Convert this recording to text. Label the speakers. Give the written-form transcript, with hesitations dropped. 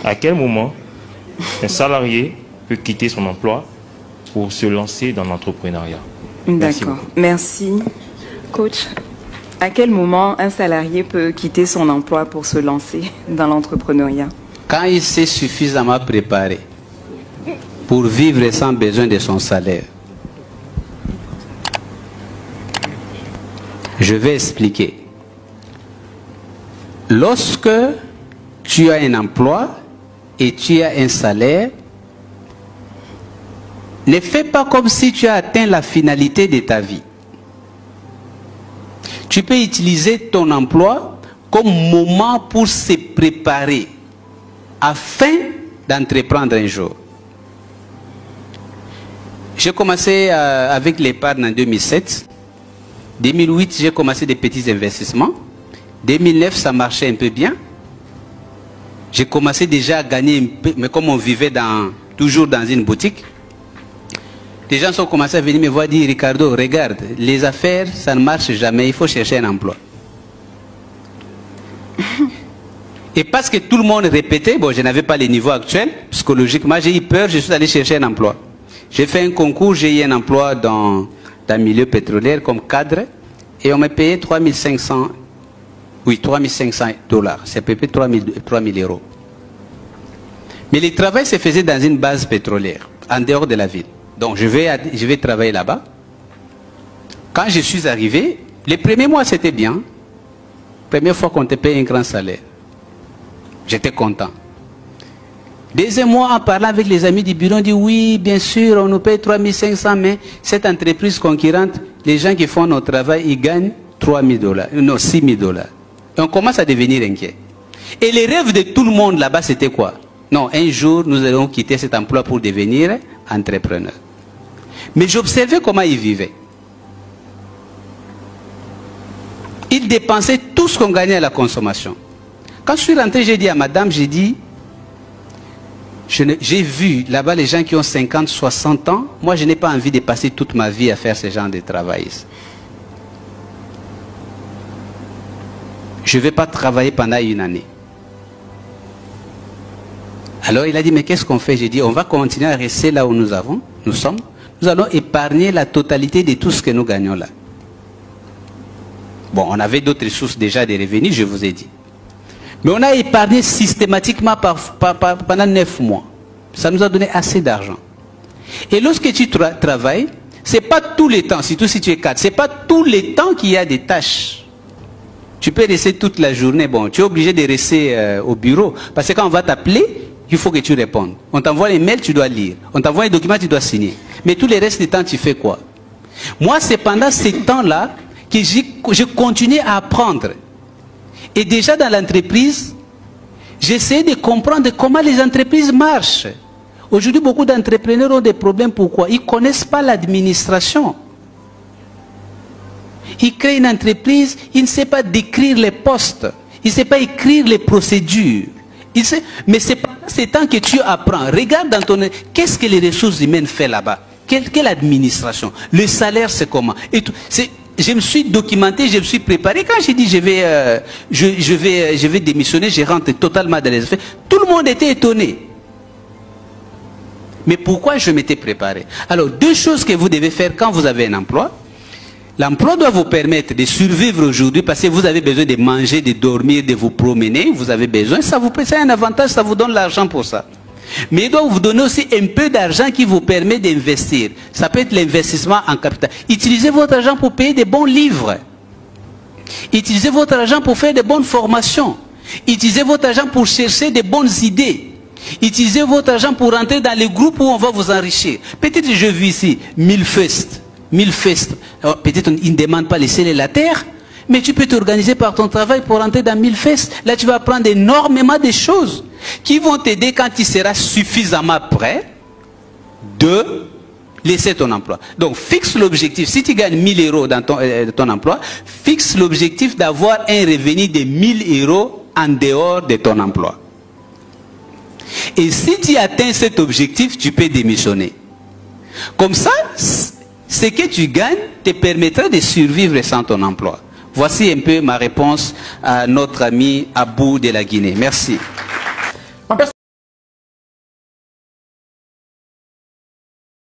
Speaker 1: À quel moment un salarié peut quitter son emploi pour se lancer dans l'entrepreneuriat?
Speaker 2: D'accord. Merci. Coach, à quel moment un salarié peut quitter son emploi pour se lancer dans l'entrepreneuriat?
Speaker 3: Quand il s'est suffisamment préparé pour vivre sans besoin de son salaire. Je vais expliquer. Lorsque tu as un emploi et tu as un salaire, ne fais pas comme si tu as atteint la finalité de ta vie. Tu peux utiliser ton emploi comme moment pour se préparer afin d'entreprendre un jour. J'ai commencé avec l'épargne en 2007. 2008, j'ai commencé des petits investissements. 2009, ça marchait un peu bien. J'ai commencé déjà à gagner un peu, mais comme on vivait toujours dans une boutique, les gens sont commencé à venir me voir dire, Ricardo, regarde, les affaires, ça ne marche jamais, il faut chercher un emploi. Et parce que tout le monde répétait, bon, je n'avais pas les niveaux actuels, psychologiquement, j'ai eu peur, je suis allé chercher un emploi. J'ai fait un concours, j'ai eu un emploi dans le milieu pétrolier comme cadre, et on m'a payé 3500, oui, 3500 $. C'est à peu près 3000 euros. Mais le travail se faisait dans une base pétrolière, en dehors de la ville. Donc je vais travailler là-bas. Quand je suis arrivé, les premiers mois c'était bien. Première fois qu'on te paye un grand salaire. J'étais content. Deuxième mois, en parlant avec les amis du bureau, on dit oui, bien sûr, on nous paye 3500, mais cette entreprise concurrente, les gens qui font notre travail, ils gagnent 3000 $, non, 6000 $. Et on commence à devenir inquiet. Et les rêves de tout le monde là-bas, c'était quoi? Non, un jour, nous allons quitter cet emploi pour devenir entrepreneur. Mais j'observais comment ils vivaient. Ils dépensaient tout ce qu'on gagnait à la consommation. Quand je suis rentré, j'ai dit à madame, j'ai dit, j'ai vu là-bas les gens qui ont 50, 60 ans. Moi, je n'ai pas envie de passer toute ma vie à faire ce genre de travail. Je ne vais pas travailler pendant une année. Alors il a dit, mais qu'est-ce qu'on fait? J'ai dit, on va continuer à rester là où nous sommes. Nous allons épargner la totalité de tout ce que nous gagnons là. Bon, on avait d'autres sources déjà de revenus, je vous ai dit. Mais on a épargné systématiquement pendant 9 mois. Ça nous a donné assez d'argent. Et lorsque tu travailles, ce n'est pas tous les temps, surtout si tu es cadre, ce n'est pas tous les temps qu'il y a des tâches. Tu peux rester toute la journée. Bon, tu es obligé de rester au bureau. Parce que quand on va t'appeler, il faut que tu répondes. On t'envoie les mails, tu dois lire. On t'envoie les documents, tu dois signer. Mais tous les restes du temps, tu fais quoi? Moi, c'est pendant ces temps-là que je continue à apprendre. Et déjà dans l'entreprise, j'essaie de comprendre comment les entreprises marchent. Aujourd'hui, beaucoup d'entrepreneurs ont des problèmes. Pourquoi? Ils ne connaissent pas l'administration. Ils créent une entreprise, ils ne savent pas décrire les postes. Ils ne savent pas écrire les procédures. Mais c'est pendant ces temps que tu apprends. Regarde dans ton... Qu'est-ce que les ressources humaines font là-bas? Quelle administration? Le salaire, c'est comment? Et tout. Je me suis documenté, je me suis préparé. Quand j'ai dit je vais démissionner, je rentre totalement dans les affaires, tout le monde était étonné. Mais pourquoi je m'étais préparé? Alors, deux choses que vous devez faire quand vous avez un emploi. L'emploi doit vous permettre de survivre aujourd'hui parce que vous avez besoin de manger, de dormir, de vous promener. Vous avez besoin, c'est un avantage, ça vous donne l'argent pour ça. Mais il doit vous donner aussi un peu d'argent qui vous permet d'investir. Ça peut être l'investissement en capital. Utilisez votre argent pour payer des bons livres. Utilisez votre argent pour faire des bonnes formations. Utilisez votre argent pour chercher des bonnes idées. Utilisez votre argent pour rentrer dans les groupes où on va vous enrichir. Peut-être je vis ici, 1000 festes. Peut-être ils ne demandent pas les ciels et la terre, mais tu peux t'organiser par ton travail pour rentrer dans 1000 festes. Là, tu vas apprendre énormément de choses qui vont t'aider quand tu seras suffisamment prêt de laisser ton emploi. Donc, fixe l'objectif. Si tu gagnes 1000 euros dans ton emploi, fixe l'objectif d'avoir un revenu de 1000 euros en dehors de ton emploi. Et si tu atteins cet objectif, tu peux démissionner. Comme ça, ce que tu gagnes te permettra de survivre sans ton emploi. Voici un peu ma réponse à notre ami Abou de la Guinée. Merci.